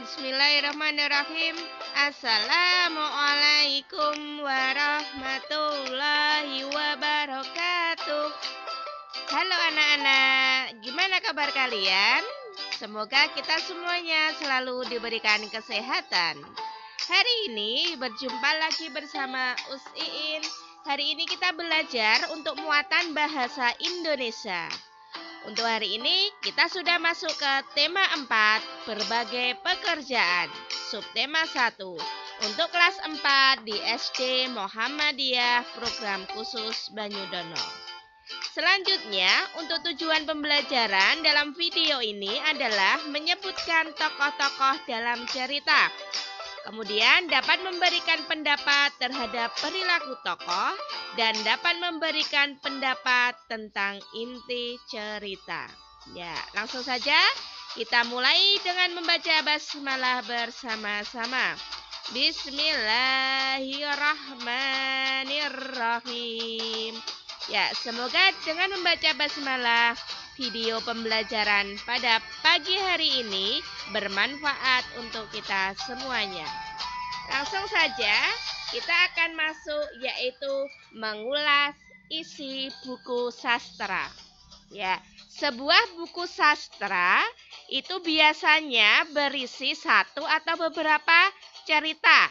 Bismillahirrahmanirrahim. Assalamualaikum warahmatullahi wabarakatuh. Halo anak-anak, gimana kabar kalian? Semoga kita semuanya selalu diberikan kesehatan. Hari ini berjumpa lagi bersama Iin. Hari ini kita belajar untuk muatan bahasa Indonesia. Untuk hari ini kita sudah masuk ke tema 4, berbagai pekerjaan. Subtema 1, untuk kelas 4 di SD Muhammadiyah Program Khusus Banyudono. Selanjutnya, untuk tujuan pembelajaran dalam video ini adalah menyebutkan tokoh-tokoh dalam cerita. Kemudian dapat memberikan pendapat terhadap perilaku tokoh dan dapat memberikan pendapat tentang inti cerita. Ya, langsung saja kita mulai dengan membaca basmalah bersama-sama. Bismillahirrahmanirrahim. Ya, semoga dengan membaca basmalah video pembelajaran pada pagi hari ini bermanfaat untuk kita semuanya. Langsung saja kita akan masuk, yaitu mengulas isi buku sastra. Ya, sebuah buku sastra itu biasanya berisi satu atau beberapa cerita.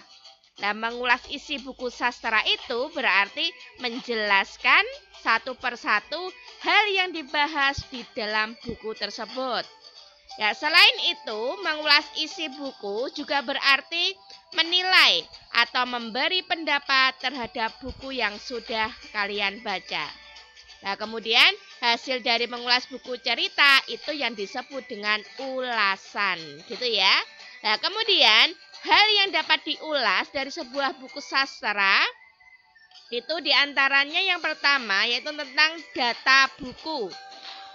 Nah, mengulas isi buku sastra itu berarti menjelaskan satu persatu hal yang dibahas di dalam buku tersebut. Ya, selain itu, mengulas isi buku juga berarti menilai atau memberi pendapat terhadap buku yang sudah kalian baca. Nah, kemudian hasil dari mengulas buku cerita itu yang disebut dengan ulasan, gitu ya. Nah, kemudian hal yang dapat diulas dari sebuah buku sastra itu diantaranya yang pertama yaitu tentang data buku.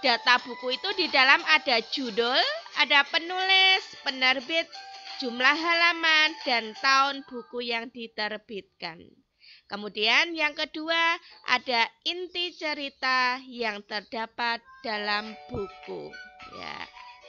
Data buku itu di dalam ada judul, ada penulis, penerbit, jumlah halaman, dan tahun buku yang diterbitkan. Kemudian yang kedua ada inti cerita yang terdapat dalam buku. Ya.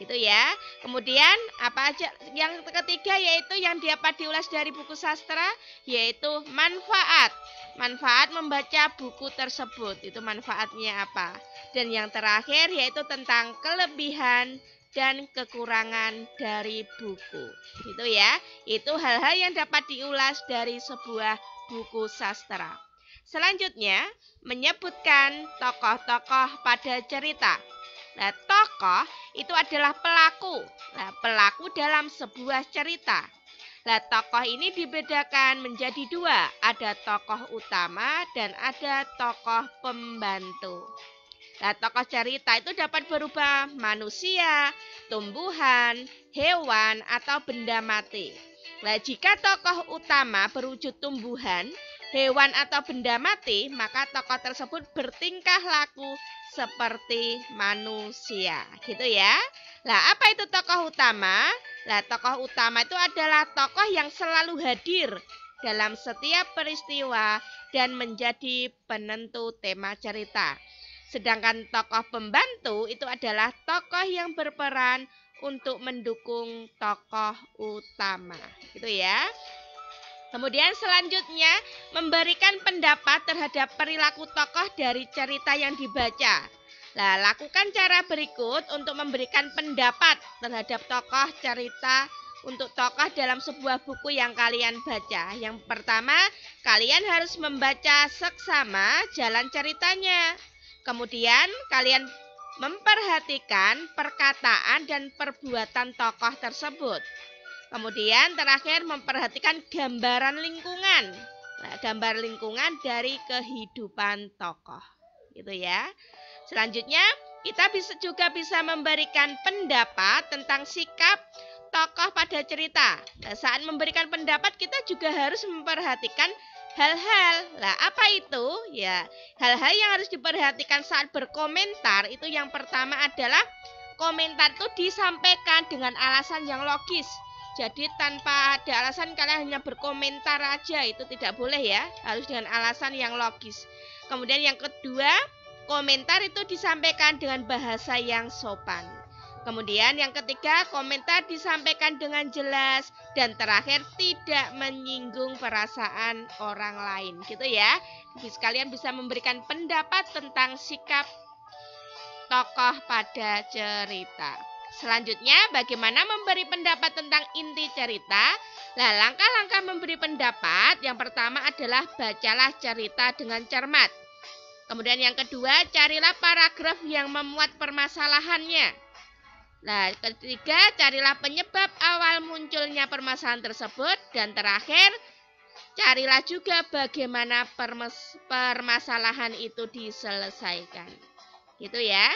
Gitu ya. Kemudian apa aja yang ketiga yaitu yang dapat diulas dari buku sastra yaitu manfaat. Manfaat membaca buku tersebut, itu manfaatnya apa. Dan yang terakhir yaitu tentang kelebihan dan kekurangan dari buku. Gitu ya. Itu hal-hal yang dapat diulas dari sebuah buku sastra. Selanjutnya menyebutkan tokoh-tokoh pada cerita. Nah, tokoh itu adalah pelaku. Nah, pelaku dalam sebuah cerita. Nah, tokoh ini dibedakan menjadi dua. Ada tokoh utama dan ada tokoh pembantu. Nah, tokoh cerita itu dapat berupa manusia, tumbuhan, hewan, atau benda mati. Nah, jika tokoh utama berwujud tumbuhan, hewan, atau benda mati, maka tokoh tersebut bertingkah laku seperti manusia, gitu ya. Nah, apa itu tokoh utama? Nah, tokoh utama itu adalah tokoh yang selalu hadir dalam setiap peristiwa dan menjadi penentu tema cerita. Sedangkan tokoh pembantu itu adalah tokoh yang berperan untuk mendukung tokoh utama, gitu ya. Kemudian selanjutnya memberikan pendapat terhadap perilaku tokoh dari cerita yang dibaca. Nah, lakukan cara berikut untuk memberikan pendapat terhadap tokoh cerita untuk tokoh dalam sebuah buku yang kalian baca. Yang pertama, kalian harus membaca seksama jalan ceritanya. Kemudian kalian memperhatikan perkataan dan perbuatan tokoh tersebut. Kemudian terakhir memperhatikan gambaran lingkungan. Nah, gambar lingkungan dari kehidupan tokoh. Gitu ya. Selanjutnya, kita juga bisa memberikan pendapat tentang sikap tokoh pada cerita. Nah, saat memberikan pendapat kita juga harus memperhatikan hal-hal. Nah, apa itu? Ya, hal-hal yang harus diperhatikan saat berkomentar itu yang pertama adalah komentar itu disampaikan dengan alasan yang logis. Jadi tanpa ada alasan kalian hanya berkomentar aja, itu tidak boleh ya. Harus dengan alasan yang logis. Kemudian yang kedua, komentar itu disampaikan dengan bahasa yang sopan. Kemudian yang ketiga, komentar disampaikan dengan jelas. Dan terakhir, tidak menyinggung perasaan orang lain. Gitu ya. Kalian bisa memberikan pendapat tentang sikap tokoh pada cerita. Selanjutnya, bagaimana memberi pendapat tentang inti cerita? Nah, langkah-langkah memberi pendapat yang pertama adalah bacalah cerita dengan cermat. Kemudian yang kedua, carilah paragraf yang memuat permasalahannya. Nah, ketiga, carilah penyebab awal munculnya permasalahan tersebut. Dan terakhir, carilah juga bagaimana permasalahan itu diselesaikan. Gitu ya.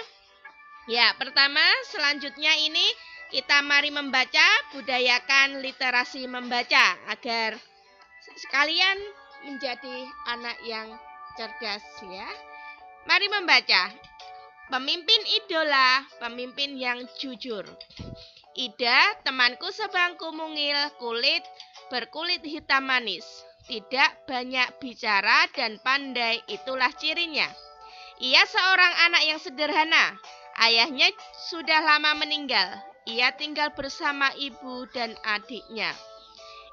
Ya, pertama, selanjutnya ini kita mari membaca, budayakan literasi membaca agar sekalian menjadi anak yang cerdas ya. Mari membaca. Pemimpin idola, pemimpin yang jujur. Ida, temanku sebangku mungil, berkulit hitam manis. Tidak banyak bicara dan pandai, itulah cirinya. Ia seorang anak yang sederhana. Ayahnya sudah lama meninggal. Ia tinggal bersama ibu dan adiknya.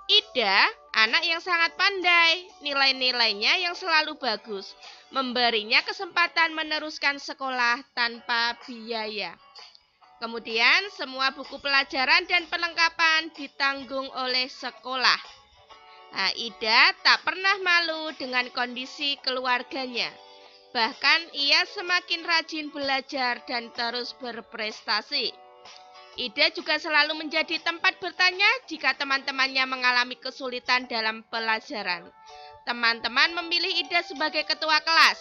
Ida, anak yang sangat pandai, nilai-nilainya yang selalu bagus, memberinya kesempatan meneruskan sekolah tanpa biaya. Kemudian semua buku pelajaran dan perlengkapan ditanggung oleh sekolah. Nah, Ida tak pernah malu dengan kondisi keluarganya. Bahkan ia semakin rajin belajar dan terus berprestasi. Ida juga selalu menjadi tempat bertanya jika teman-temannya mengalami kesulitan dalam pelajaran. Teman-teman memilih Ida sebagai ketua kelas.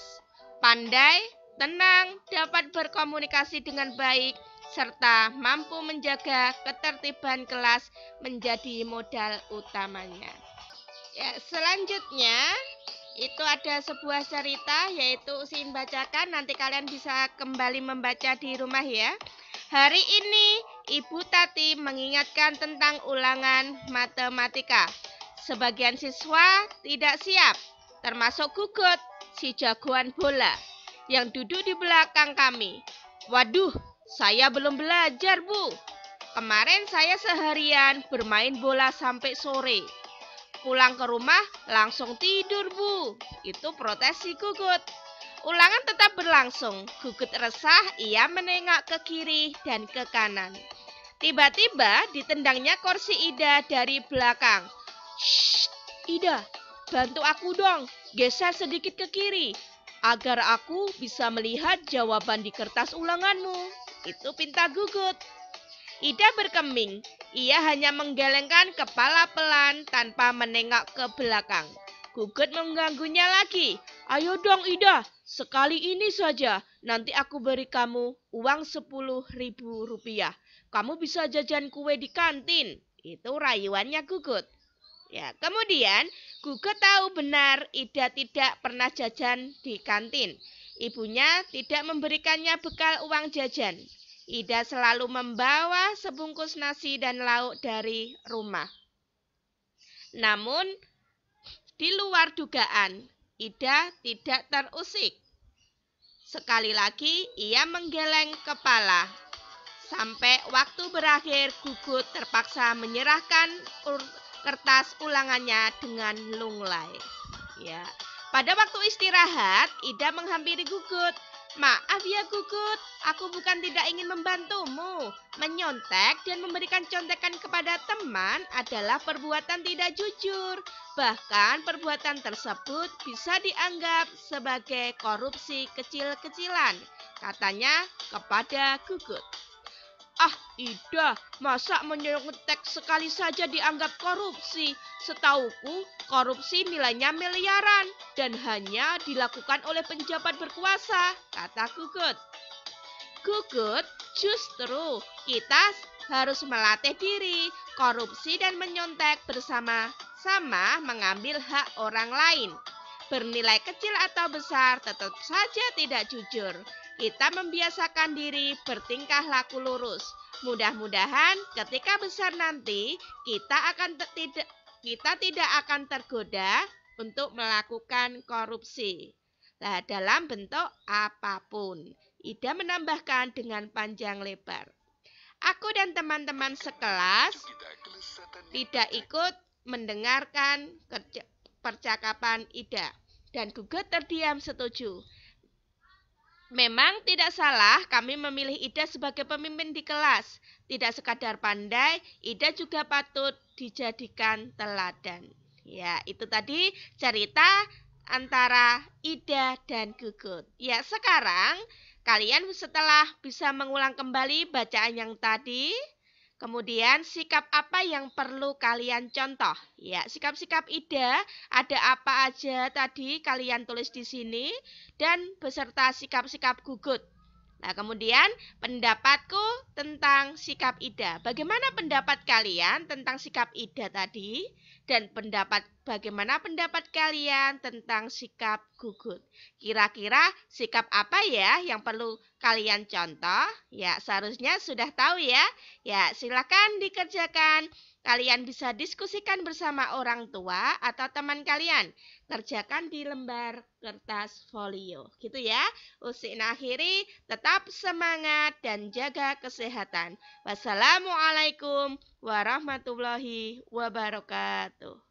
Pandai, tenang, dapat berkomunikasi dengan baik, serta mampu menjaga ketertiban kelas menjadi modal utamanya. Ya, selanjutnya itu ada sebuah cerita yaitu Usin bacakan, nanti kalian bisa kembali membaca di rumah ya. Hari ini Ibu Tati mengingatkan tentang ulangan matematika. Sebagian siswa tidak siap, termasuk Gugut, si jagoan bola, yang duduk di belakang kami. Waduh, saya belum belajar, Bu. Kemarin saya seharian bermain bola sampai sore. Pulang ke rumah langsung tidur, Bu. Itu protes si Gugut. Ulangan tetap berlangsung. Gugut resah, ia menengok ke kiri dan ke kanan. Tiba-tiba ditendangnya kursi Ida dari belakang. Shh, Ida, bantu aku dong. Geser sedikit ke kiri, agar aku bisa melihat jawaban di kertas ulanganmu. Itu pinta Gugut. Ida berkeming. Ia hanya menggelengkan kepala pelan tanpa menengok ke belakang. Gugut mengganggunya lagi. Ayo dong Ida, sekali ini saja. Nanti aku beri kamu uang 10.000 rupiah. Kamu bisa jajan kue di kantin. Itu rayuannya Gugut. Ya, kemudian Gugut tahu benar Ida tidak pernah jajan di kantin. Ibunya tidak memberikannya bekal uang jajan. Ida selalu membawa sebungkus nasi dan lauk dari rumah. Namun, di luar dugaan, Ida tidak terusik. Sekali lagi, ia menggeleng kepala. Sampai waktu berakhir, Gugut terpaksa menyerahkan kertas ulangannya dengan lunglai. Ya. Pada waktu istirahat, Ida menghampiri Gugut. Maaf ya Gugut, aku bukan tidak ingin membantumu. Menyontek dan memberikan contekan kepada teman adalah perbuatan tidak jujur. Bahkan perbuatan tersebut bisa dianggap sebagai korupsi kecil-kecilan, katanya kepada Gugut. Ah, Ida, masa menyontek sekali saja dianggap korupsi? Setauku, korupsi nilainya miliaran dan hanya dilakukan oleh penjabat berkuasa, kata Gugut. Gugut, justru kita harus melatih diri. Korupsi dan menyontek bersama-sama mengambil hak orang lain. Bernilai kecil atau besar, tetap saja tidak jujur. Kita membiasakan diri bertingkah laku lurus. Mudah-mudahan ketika besar nanti kita tidak akan tergoda untuk melakukan korupsi. Nah, dalam bentuk apapun. Ida menambahkan dengan panjang lebar. Aku dan teman-teman sekelas tidak ikut mendengarkan percakapan Ida. Dan Gugut terdiam setuju. Memang tidak salah kami memilih Ida sebagai pemimpin di kelas. Tidak sekadar pandai, Ida juga patut dijadikan teladan. Ya, itu tadi cerita antara Ida dan Gugut. Ya, sekarang kalian setelah bisa mengulang kembali bacaan yang tadi, kemudian sikap apa yang perlu kalian contoh? Ya, sikap-sikap Ida ada apa aja tadi kalian tulis di sini dan beserta sikap-sikap Gugut. Nah, kemudian pendapatku tentang sikap Ida. Bagaimana pendapat kalian tentang sikap Ida tadi? Dan bagaimana pendapat kalian tentang sikap Gugut? Kira-kira sikap apa ya yang perlu kalian contoh? Ya, seharusnya sudah tahu ya. Ya, silakan dikerjakan. Kalian bisa diskusikan bersama orang tua atau teman kalian. Kerjakan di lembar kertas folio. Gitu ya. Usina akhiri, tetap semangat dan jaga kesehatan. Wassalamualaikum warahmatullahi wabarakatuh.